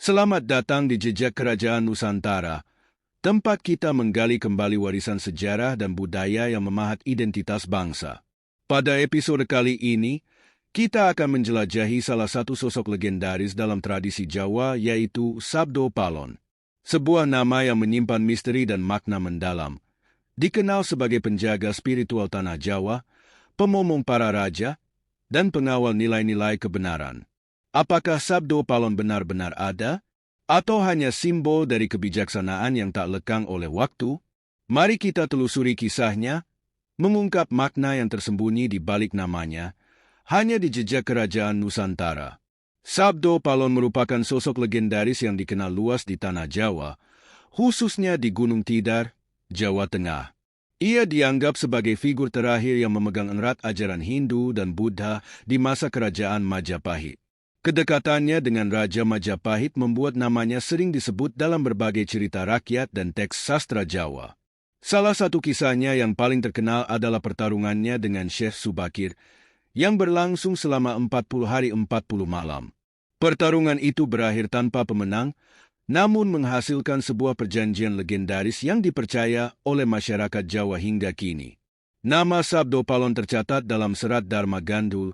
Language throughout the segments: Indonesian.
Selamat datang di Jejak Kerajaan Nusantara, tempat kita menggali kembali warisan sejarah dan budaya yang memahat identitas bangsa. Pada episode kali ini, kita akan menjelajahi salah satu sosok legendaris dalam tradisi Jawa, yaitu Sabdo Palon. Sebuah nama yang menyimpan misteri dan makna mendalam. Dikenal sebagai penjaga spiritual tanah Jawa, pemomong para raja, dan pengawal nilai-nilai kebenaran. Apakah Sabdo Palon benar-benar ada? Atau hanya simbol dari kebijaksanaan yang tak lekang oleh waktu? Mari kita telusuri kisahnya, mengungkap makna yang tersembunyi di balik namanya, hanya di Jejak Kerajaan Nusantara. Sabdo Palon merupakan sosok legendaris yang dikenal luas di tanah Jawa, khususnya di Gunung Tidar, Jawa Tengah. Ia dianggap sebagai figur terakhir yang memegang erat ajaran Hindu dan Buddha di masa kerajaan Majapahit. Kedekatannya dengan Raja Majapahit membuat namanya sering disebut dalam berbagai cerita rakyat dan teks sastra Jawa. Salah satu kisahnya yang paling terkenal adalah pertarungannya dengan Syekh Subakir, yang berlangsung selama 40 hari 40 malam. Pertarungan itu berakhir tanpa pemenang, namun menghasilkan sebuah perjanjian legendaris yang dipercaya oleh masyarakat Jawa hingga kini. Nama Sabdo Palon tercatat dalam Serat Dharma Gandul,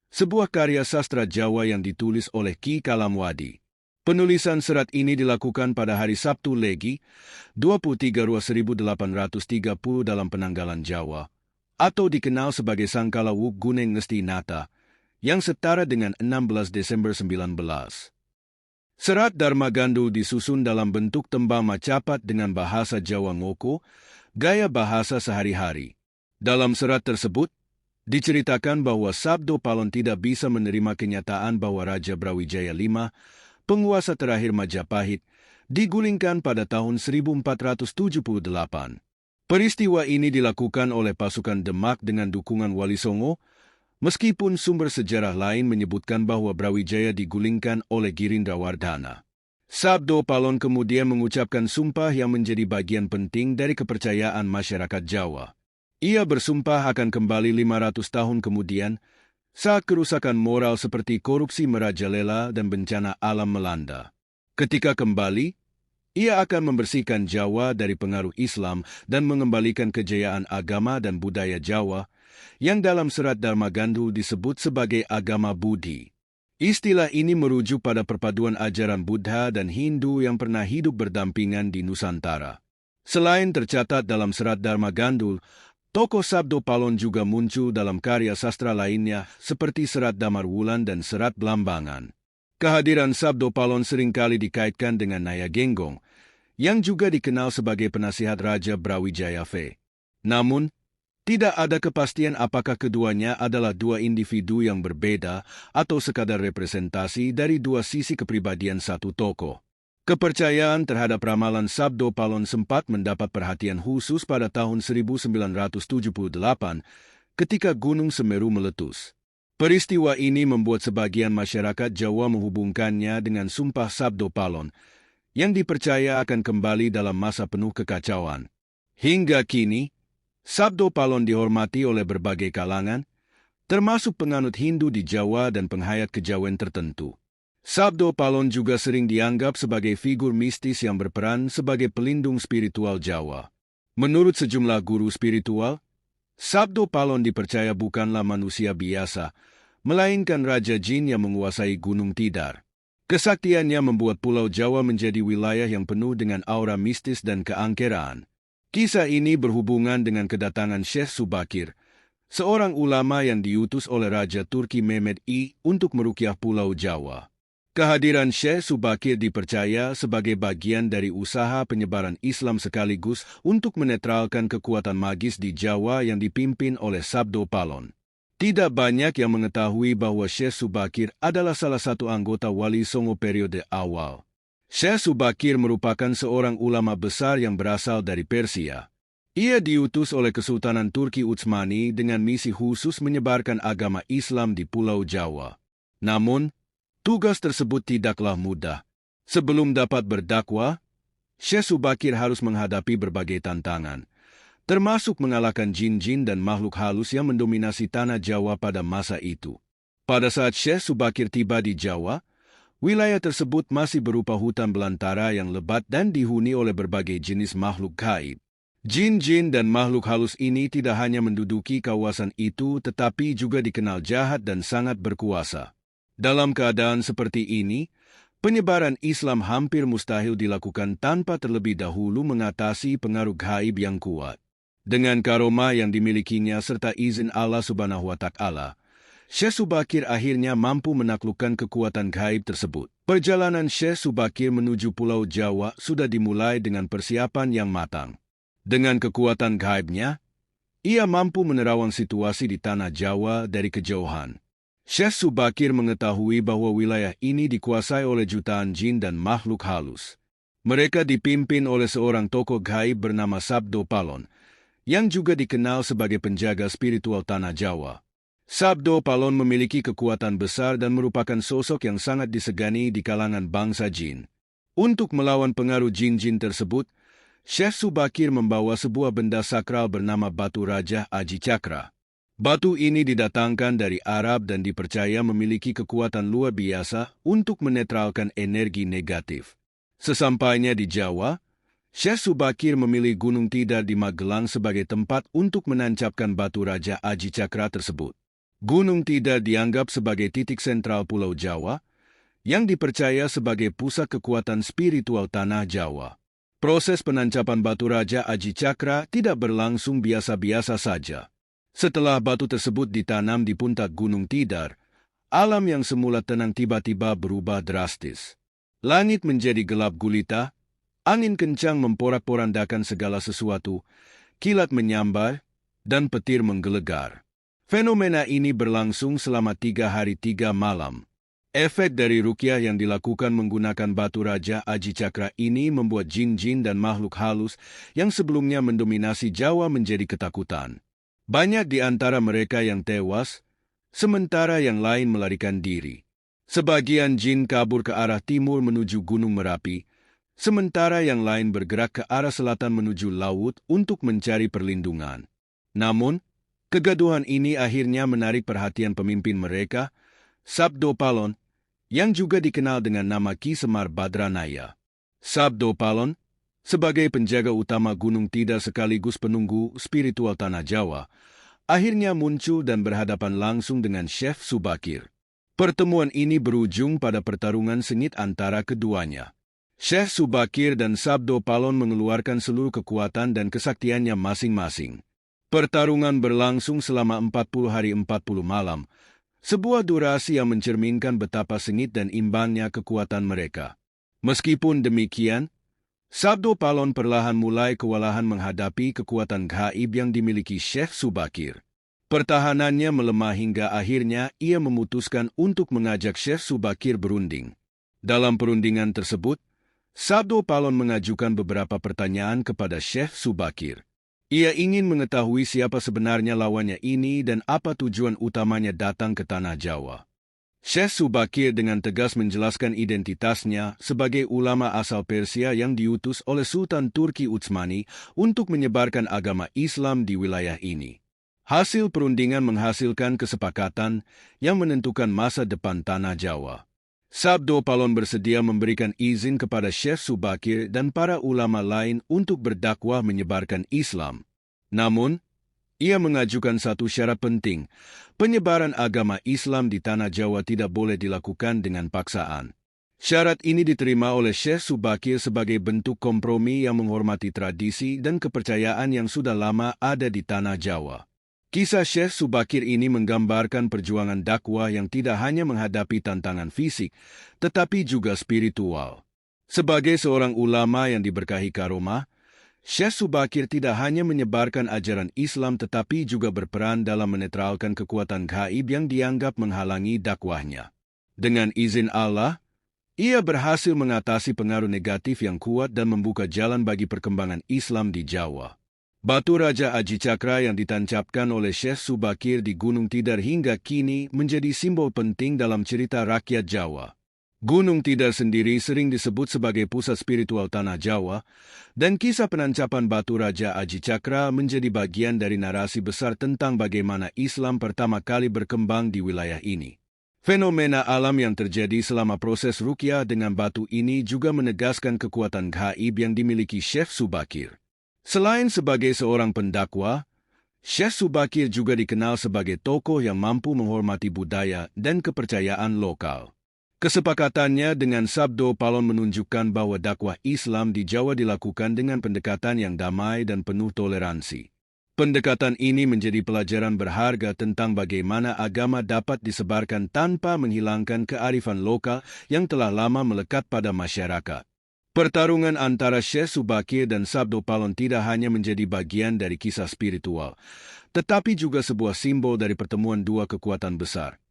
sebuah karya sastra Jawa yang ditulis oleh Ki Kalamwadi. Penulisan serat ini dilakukan pada hari Sabtu Legi, 23 Rua 1830 dalam Penanggalan Jawa, atau dikenal sebagai Sangkala Wuk Guneng Ngesti Nata, yang setara dengan 16 Desember 19. Serat Dharma Gandul disusun dalam bentuk tembang macapat dengan bahasa Jawa Ngoko, gaya bahasa sehari-hari. Dalam serat tersebut, diceritakan bahwa Sabdo Palon tidak bisa menerima kenyataan bahwa Raja Brawijaya V, penguasa terakhir Majapahit, digulingkan pada tahun 1478. Peristiwa ini dilakukan oleh pasukan Demak dengan dukungan Wali Songo, meskipun sumber sejarah lain menyebutkan bahwa Brawijaya digulingkan oleh Girindrawardhana. Sabdo Palon kemudian mengucapkan sumpah yang menjadi bagian penting dari kepercayaan masyarakat Jawa. Ia bersumpah akan kembali 500 tahun kemudian saat kerusakan moral seperti korupsi merajalela dan bencana alam melanda. Ketika kembali, ia akan membersihkan Jawa dari pengaruh Islam dan mengembalikan kejayaan agama dan budaya Jawa yang dalam Serat Dharma Gandul disebut sebagai agama Budi. Istilah ini merujuk pada perpaduan ajaran Buddha dan Hindu yang pernah hidup berdampingan di Nusantara. Selain tercatat dalam Serat Dharma Gandul, tokoh Sabdo Palon juga muncul dalam karya sastra lainnya seperti Serat Damar Wulan dan Serat Blambangan. Kehadiran Sabdo Palon seringkali dikaitkan dengan Naya Genggong, yang juga dikenal sebagai penasihat Raja Brawijaya V. Namun, tidak ada kepastian apakah keduanya adalah dua individu yang berbeda atau sekadar representasi dari dua sisi kepribadian satu tokoh. Kepercayaan terhadap ramalan Sabdo Palon sempat mendapat perhatian khusus pada tahun 1978 ketika Gunung Semeru meletus. Peristiwa ini membuat sebagian masyarakat Jawa menghubungkannya dengan sumpah Sabdo Palon yang dipercaya akan kembali dalam masa penuh kekacauan. Hingga kini, Sabdo Palon dihormati oleh berbagai kalangan, termasuk penganut Hindu di Jawa dan penghayat kejawen tertentu. Sabdo Palon juga sering dianggap sebagai figur mistis yang berperan sebagai pelindung spiritual Jawa. Menurut sejumlah guru spiritual, Sabdo Palon dipercaya bukanlah manusia biasa, melainkan Raja Jin yang menguasai Gunung Tidar. Kesaktiannya membuat Pulau Jawa menjadi wilayah yang penuh dengan aura mistis dan keangkeraan. Kisah ini berhubungan dengan kedatangan Syekh Subakir, seorang ulama yang diutus oleh Raja Turki Mehmed I untuk meruqyah Pulau Jawa. Kehadiran Syekh Subakir dipercaya sebagai bagian dari usaha penyebaran Islam sekaligus untuk menetralkan kekuatan magis di Jawa yang dipimpin oleh Sabdo Palon. Tidak banyak yang mengetahui bahwa Syekh Subakir adalah salah satu anggota Wali Songo periode awal. Syekh Subakir merupakan seorang ulama besar yang berasal dari Persia. Ia diutus oleh Kesultanan Turki Utsmani dengan misi khusus menyebarkan agama Islam di Pulau Jawa. Namun, tugas tersebut tidaklah mudah. Sebelum dapat berdakwah, Syekh Subakir harus menghadapi berbagai tantangan, termasuk mengalahkan jin-jin dan makhluk halus yang mendominasi tanah Jawa pada masa itu. Pada saat Syekh Subakir tiba di Jawa, Wilayah tersebut masih berupa hutan belantara yang lebat dan dihuni oleh berbagai jenis makhluk gaib. Jin-jin dan makhluk halus ini tidak hanya menduduki kawasan itu tetapi juga dikenal jahat dan sangat berkuasa. Dalam keadaan seperti ini, penyebaran Islam hampir mustahil dilakukan tanpa terlebih dahulu mengatasi pengaruh gaib yang kuat. Dengan karomah yang dimilikinya serta izin Allah Subhanahu wa Ta'ala, Syekh Subakir akhirnya mampu menaklukkan kekuatan gaib tersebut. Perjalanan Syekh Subakir menuju Pulau Jawa sudah dimulai dengan persiapan yang matang. Dengan kekuatan gaibnya, ia mampu menerawang situasi di tanah Jawa dari kejauhan. Syekh Subakir mengetahui bahwa wilayah ini dikuasai oleh jutaan jin dan makhluk halus. Mereka dipimpin oleh seorang tokoh gaib bernama Sabdo Palon, yang juga dikenal sebagai penjaga spiritual tanah Jawa. Sabdo Palon memiliki kekuatan besar dan merupakan sosok yang sangat disegani di kalangan bangsa jin. Untuk melawan pengaruh jin-jin tersebut, Syekh Subakir membawa sebuah benda sakral bernama Batu Raja Aji Cakra. Batu ini didatangkan dari Arab dan dipercaya memiliki kekuatan luar biasa untuk menetralkan energi negatif. Sesampainya di Jawa, Syekh Subakir memilih Gunung Tidar di Magelang sebagai tempat untuk menancapkan Batu Raja Aji Cakra tersebut. Gunung Tidar dianggap sebagai titik sentral Pulau Jawa, yang dipercaya sebagai pusat kekuatan spiritual tanah Jawa. Proses penancapan Batu Raja Aji Cakra tidak berlangsung biasa-biasa saja. Setelah batu tersebut ditanam di puncak Gunung Tidar, alam yang semula tenang tiba-tiba berubah drastis. Langit menjadi gelap gulita, angin kencang memporak-porandakan segala sesuatu, kilat menyambar, dan petir menggelegar. Fenomena ini berlangsung selama 3 hari 3 malam. Efek dari ruqyah yang dilakukan menggunakan Batu Raja Aji Cakra ini membuat jin-jin dan makhluk halus yang sebelumnya mendominasi Jawa menjadi ketakutan. Banyak di antara mereka yang tewas, sementara yang lain melarikan diri. Sebagian jin kabur ke arah timur menuju Gunung Merapi, sementara yang lain bergerak ke arah selatan menuju laut untuk mencari perlindungan. Namun, kegaduhan ini akhirnya menarik perhatian pemimpin mereka, Sabdo Palon, yang juga dikenal dengan nama Ki Semar Badranaya. Sabdo Palon, sebagai penjaga utama Gunung Tidar sekaligus penunggu spiritual tanah Jawa, akhirnya muncul dan berhadapan langsung dengan Syekh Subakir. Pertemuan ini berujung pada pertarungan sengit antara keduanya. Syekh Subakir dan Sabdo Palon mengeluarkan seluruh kekuatan dan kesaktiannya masing-masing. Pertarungan berlangsung selama 40 hari 40 malam, sebuah durasi yang mencerminkan betapa sengit dan imbangnya kekuatan mereka. Meskipun demikian, Sabdo Palon perlahan mulai kewalahan menghadapi kekuatan gaib yang dimiliki Syekh Subakir. Pertahanannya melemah hingga akhirnya ia memutuskan untuk mengajak Syekh Subakir berunding. Dalam perundingan tersebut, Sabdo Palon mengajukan beberapa pertanyaan kepada Syekh Subakir. Ia ingin mengetahui siapa sebenarnya lawannya ini dan apa tujuan utamanya datang ke tanah Jawa. Syekh Subakir dengan tegas menjelaskan identitasnya sebagai ulama asal Persia yang diutus oleh Sultan Turki Utsmani untuk menyebarkan agama Islam di wilayah ini. Hasil perundingan menghasilkan kesepakatan yang menentukan masa depan tanah Jawa. Sabdo Palon bersedia memberikan izin kepada Syekh Subakir dan para ulama lain untuk berdakwah menyebarkan Islam. Namun, ia mengajukan satu syarat penting, penyebaran agama Islam di tanah Jawa tidak boleh dilakukan dengan paksaan. Syarat ini diterima oleh Syekh Subakir sebagai bentuk kompromi yang menghormati tradisi dan kepercayaan yang sudah lama ada di tanah Jawa. Kisah Syekh Subakir ini menggambarkan perjuangan dakwah yang tidak hanya menghadapi tantangan fisik, tetapi juga spiritual. Sebagai seorang ulama yang diberkahi karomah, Syekh Subakir tidak hanya menyebarkan ajaran Islam tetapi juga berperan dalam menetralkan kekuatan gaib yang dianggap menghalangi dakwahnya. Dengan izin Allah, ia berhasil mengatasi pengaruh negatif yang kuat dan membuka jalan bagi perkembangan Islam di Jawa. Batu Raja Aji Cakra yang ditancapkan oleh Syekh Subakir di Gunung Tidar hingga kini menjadi simbol penting dalam cerita rakyat Jawa. Gunung Tidar sendiri sering disebut sebagai pusat spiritual tanah Jawa, dan kisah penancapan Batu Raja Aji Cakra menjadi bagian dari narasi besar tentang bagaimana Islam pertama kali berkembang di wilayah ini. Fenomena alam yang terjadi selama proses ruqyah dengan batu ini juga menegaskan kekuatan gaib yang dimiliki Syekh Subakir. Selain sebagai seorang pendakwa, Syekh Subakir juga dikenal sebagai tokoh yang mampu menghormati budaya dan kepercayaan lokal. Kesepakatannya dengan Sabdo Palon menunjukkan bahwa dakwah Islam di Jawa dilakukan dengan pendekatan yang damai dan penuh toleransi. Pendekatan ini menjadi pelajaran berharga tentang bagaimana agama dapat disebarkan tanpa menghilangkan kearifan lokal yang telah lama melekat pada masyarakat. Pertarungan antara Syekh Subakir dan Sabdo Palon tidak hanya menjadi bagian dari kisah spiritual, tetapi juga sebuah simbol dari pertemuan dua kekuatan besar.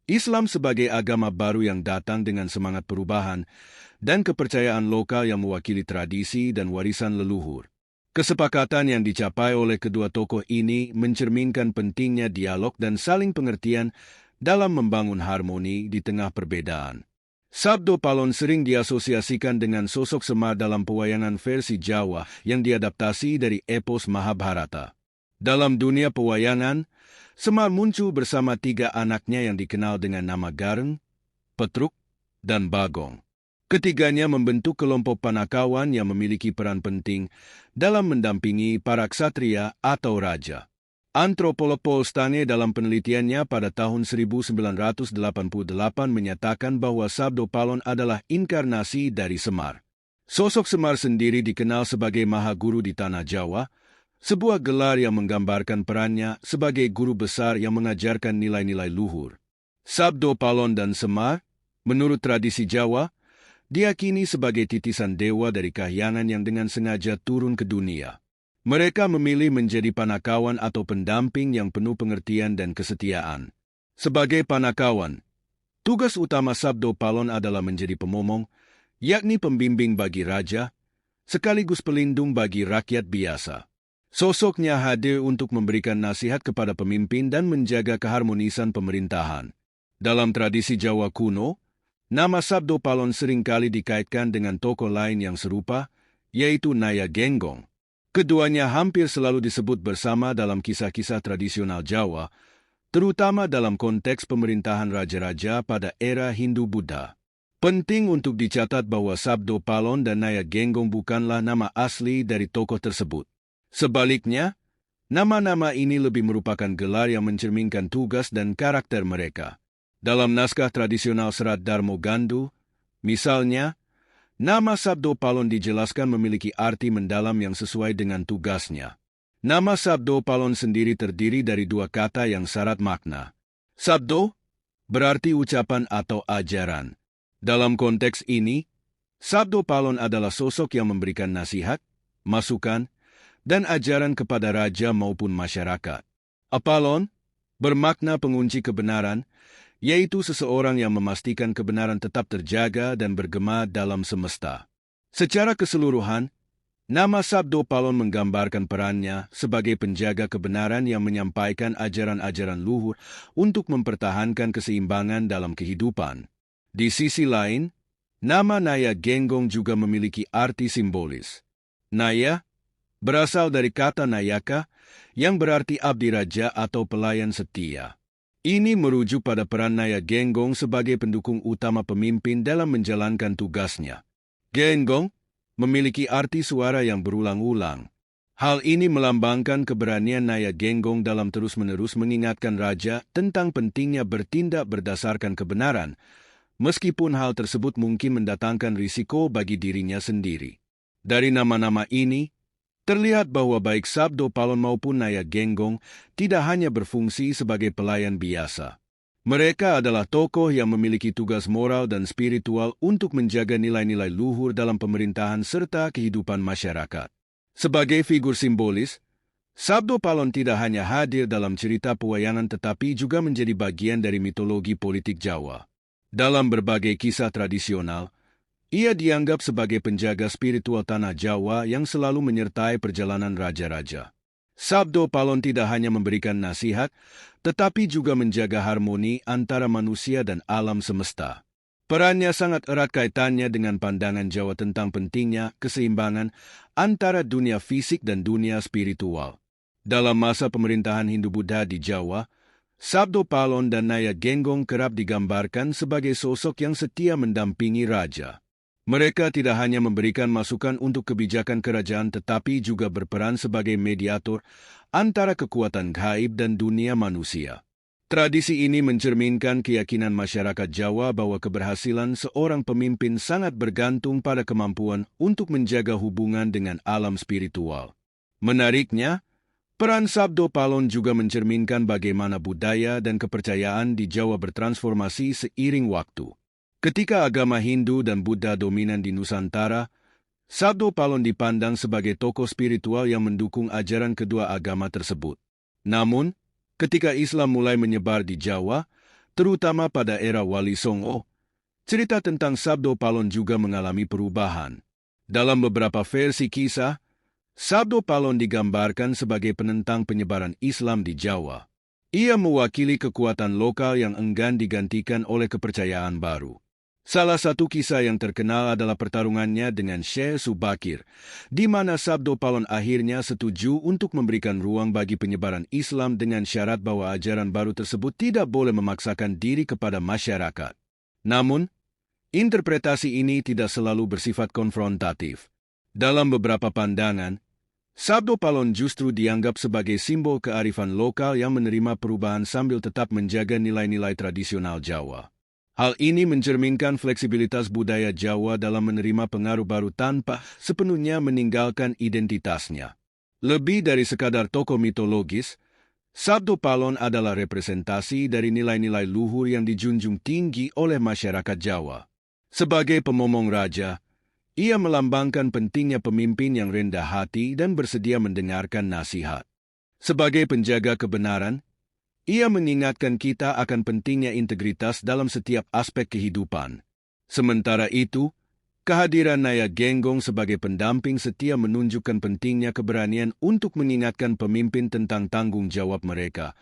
Islam sebagai agama baru yang datang dengan semangat perubahan dan kepercayaan lokal yang mewakili tradisi dan warisan leluhur. Kesepakatan yang dicapai oleh kedua tokoh ini mencerminkan pentingnya dialog dan saling pengertian dalam membangun harmoni di tengah perbedaan. Sabdo Palon sering diasosiasikan dengan sosok Semar dalam pewayangan versi Jawa yang diadaptasi dari epos Mahabharata. Dalam dunia pewayangan, Semar muncul bersama tiga anaknya yang dikenal dengan nama Gareng, Petruk, dan Bagong. Ketiganya membentuk kelompok Panakawan yang memiliki peran penting dalam mendampingi para ksatria atau raja. Antropolog Paul Stange dalam penelitiannya pada tahun 1988 menyatakan bahwa Sabdo Palon adalah inkarnasi dari Semar. Sosok Semar sendiri dikenal sebagai Maha Guru di Tanah Jawa, sebuah gelar yang menggambarkan perannya sebagai guru besar yang mengajarkan nilai-nilai luhur. Sabdo Palon dan Semar, menurut tradisi Jawa, diakini sebagai titisan dewa dari kahyangan yang dengan sengaja turun ke dunia. Mereka memilih menjadi Panakawan atau pendamping yang penuh pengertian dan kesetiaan. Sebagai Panakawan, tugas utama Sabdo Palon adalah menjadi pemomong, yakni pembimbing bagi raja, sekaligus pelindung bagi rakyat biasa. Sosoknya hadir untuk memberikan nasihat kepada pemimpin dan menjaga keharmonisan pemerintahan. Dalam tradisi Jawa kuno, nama Sabdo Palon seringkali dikaitkan dengan tokoh lain yang serupa, yaitu Naya Genggong. Keduanya hampir selalu disebut bersama dalam kisah-kisah tradisional Jawa, terutama dalam konteks pemerintahan raja-raja pada era Hindu-Buddha. Penting untuk dicatat bahwa Sabdo Palon dan Naya Genggong bukanlah nama asli dari tokoh tersebut. Sebaliknya, nama-nama ini lebih merupakan gelar yang mencerminkan tugas dan karakter mereka. Dalam naskah tradisional Serat Darmo Gandu, misalnya, nama Sabdo Palon dijelaskan memiliki arti mendalam yang sesuai dengan tugasnya. Nama Sabdo Palon sendiri terdiri dari dua kata yang syarat makna. Sabdo berarti ucapan atau ajaran. Dalam konteks ini, Sabdo Palon adalah sosok yang memberikan nasihat, masukan, dan ajaran kepada raja maupun masyarakat. Apalon bermakna pengunci kebenaran, yaitu seseorang yang memastikan kebenaran tetap terjaga dan bergema dalam semesta. Secara keseluruhan, nama Sabdo Palon menggambarkan perannya sebagai penjaga kebenaran yang menyampaikan ajaran-ajaran luhur untuk mempertahankan keseimbangan dalam kehidupan. Di sisi lain, nama Naya Genggong juga memiliki arti simbolis. Naya berasal dari kata Nayaka yang berarti abdi raja atau pelayan setia. Ini merujuk pada peran Naya Genggong sebagai pendukung utama pemimpin dalam menjalankan tugasnya. Genggong memiliki arti suara yang berulang-ulang. Hal ini melambangkan keberanian Naya Genggong dalam terus-menerus mengingatkan raja tentang pentingnya bertindak berdasarkan kebenaran, meskipun hal tersebut mungkin mendatangkan risiko bagi dirinya sendiri. Dari nama-nama ini, terlihat bahwa baik Sabdo Palon maupun Naya Genggong tidak hanya berfungsi sebagai pelayan biasa. Mereka adalah tokoh yang memiliki tugas moral dan spiritual untuk menjaga nilai-nilai luhur dalam pemerintahan serta kehidupan masyarakat. Sebagai figur simbolis, Sabdo Palon tidak hanya hadir dalam cerita pewayangan tetapi juga menjadi bagian dari mitologi politik Jawa. Dalam berbagai kisah tradisional, ia dianggap sebagai penjaga spiritual tanah Jawa yang selalu menyertai perjalanan raja-raja. Sabdo Palon tidak hanya memberikan nasihat, tetapi juga menjaga harmoni antara manusia dan alam semesta. Perannya sangat erat kaitannya dengan pandangan Jawa tentang pentingnya keseimbangan antara dunia fisik dan dunia spiritual. Dalam masa pemerintahan Hindu-Buddha di Jawa, Sabdo Palon dan Naya Genggong kerap digambarkan sebagai sosok yang setia mendampingi raja. Mereka tidak hanya memberikan masukan untuk kebijakan kerajaan tetapi juga berperan sebagai mediator antara kekuatan gaib dan dunia manusia. Tradisi ini mencerminkan keyakinan masyarakat Jawa bahwa keberhasilan seorang pemimpin sangat bergantung pada kemampuan untuk menjaga hubungan dengan alam spiritual. Menariknya, peran Sabdo Palon juga mencerminkan bagaimana budaya dan kepercayaan di Jawa bertransformasi seiring waktu. Ketika agama Hindu dan Buddha dominan di Nusantara, Sabdo Palon dipandang sebagai tokoh spiritual yang mendukung ajaran kedua agama tersebut. Namun, ketika Islam mulai menyebar di Jawa, terutama pada era Wali Songo, cerita tentang Sabdo Palon juga mengalami perubahan. Dalam beberapa versi kisah, Sabdo Palon digambarkan sebagai penentang penyebaran Islam di Jawa. Ia mewakili kekuatan lokal yang enggan digantikan oleh kepercayaan baru. Salah satu kisah yang terkenal adalah pertarungannya dengan Syekh Subakir, di mana Sabdo Palon akhirnya setuju untuk memberikan ruang bagi penyebaran Islam dengan syarat bahwa ajaran baru tersebut tidak boleh memaksakan diri kepada masyarakat. Namun, interpretasi ini tidak selalu bersifat konfrontatif. Dalam beberapa pandangan, Sabdo Palon justru dianggap sebagai simbol kearifan lokal yang menerima perubahan sambil tetap menjaga nilai-nilai tradisional Jawa. Hal ini mencerminkan fleksibilitas budaya Jawa dalam menerima pengaruh baru tanpa sepenuhnya meninggalkan identitasnya. Lebih dari sekadar tokoh mitologis, Sabdo Palon adalah representasi dari nilai-nilai luhur yang dijunjung tinggi oleh masyarakat Jawa. Sebagai pemomong raja, ia melambangkan pentingnya pemimpin yang rendah hati dan bersedia mendengarkan nasihat. Sebagai penjaga kebenaran, ia mengingatkan kita akan pentingnya integritas dalam setiap aspek kehidupan. Sementara itu, kehadiran Naya Genggong sebagai pendamping setia menunjukkan pentingnya keberanian untuk mengingatkan pemimpin tentang tanggung jawab mereka,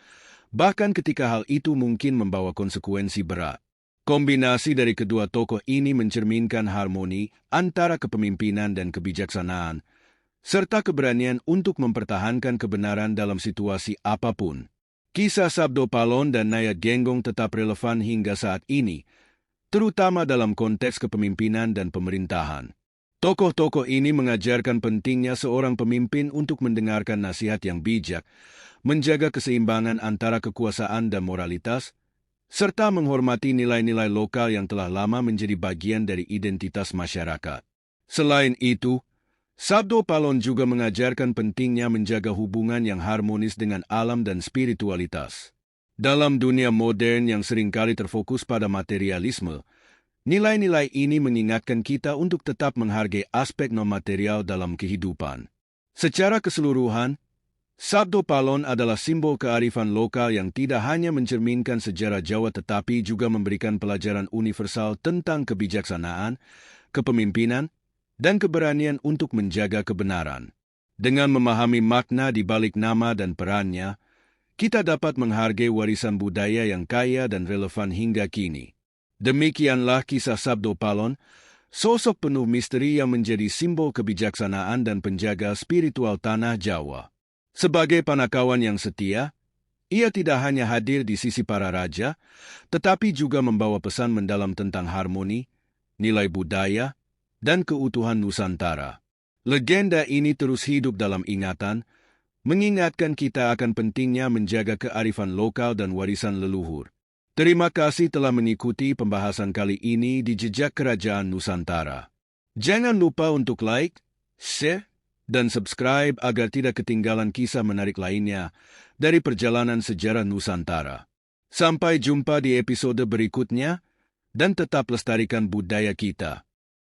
bahkan ketika hal itu mungkin membawa konsekuensi berat. Kombinasi dari kedua tokoh ini mencerminkan harmoni antara kepemimpinan dan kebijaksanaan, serta keberanian untuk mempertahankan kebenaran dalam situasi apapun. Kisah Sabdo Palon dan Naya Genggong tetap relevan hingga saat ini, terutama dalam konteks kepemimpinan dan pemerintahan. Tokoh-tokoh ini mengajarkan pentingnya seorang pemimpin untuk mendengarkan nasihat yang bijak, menjaga keseimbangan antara kekuasaan dan moralitas, serta menghormati nilai-nilai lokal yang telah lama menjadi bagian dari identitas masyarakat. Selain itu, Sabdo Palon juga mengajarkan pentingnya menjaga hubungan yang harmonis dengan alam dan spiritualitas. Dalam dunia modern yang seringkali terfokus pada materialisme, nilai-nilai ini mengingatkan kita untuk tetap menghargai aspek non-material dalam kehidupan. Secara keseluruhan, Sabdo Palon adalah simbol kearifan lokal yang tidak hanya mencerminkan sejarah Jawa tetapi juga memberikan pelajaran universal tentang kebijaksanaan, kepemimpinan, dan keberanian untuk menjaga kebenaran. Dengan memahami makna di balik nama dan perannya, kita dapat menghargai warisan budaya yang kaya dan relevan hingga kini. Demikianlah kisah Sabdo Palon, sosok penuh misteri yang menjadi simbol kebijaksanaan dan penjaga spiritual tanah Jawa. Sebagai panakawan yang setia, ia tidak hanya hadir di sisi para raja, tetapi juga membawa pesan mendalam tentang harmoni, nilai budaya, dan keutuhan Nusantara. Legenda ini terus hidup dalam ingatan, mengingatkan kita akan pentingnya menjaga kearifan lokal dan warisan leluhur. Terima kasih telah mengikuti pembahasan kali ini di Jejak Kerajaan Nusantara. Jangan lupa untuk like, share, dan subscribe agar tidak ketinggalan kisah menarik lainnya dari perjalanan sejarah Nusantara. Sampai jumpa di episode berikutnya, dan tetap lestarikan budaya kita.